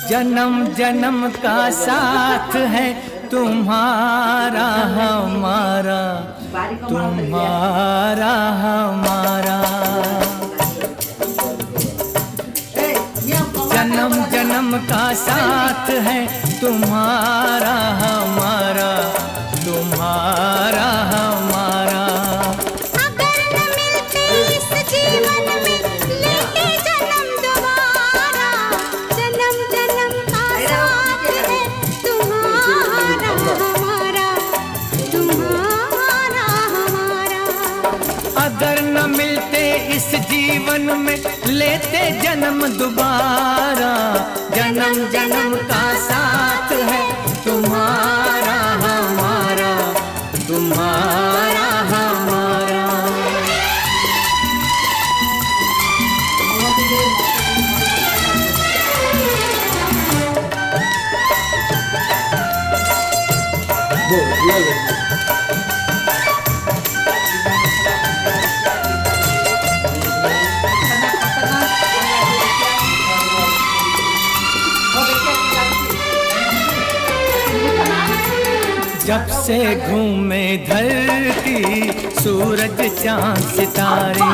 जन्म जन्म का साथ है तुम्हारा हमारा, तुम्हारा हमारा। जन्म जन्म का साथ है तुम्हारा हमारा, तुम्हारा हमारा। अगर न मिलते इस जीवन में लेते जन्म दोबारा, जन्म जन्म का साथ है तुम्हारा हमारा, तुम्हारा हमारा। अगर न मिलते इस जीवन में लेते जन्म दोबारा, जन्म जन्म का साथ है तुम्हारा हमारा, तुम्हारा हमारा। जब से घूमे धरती सूरज चांद सितारे,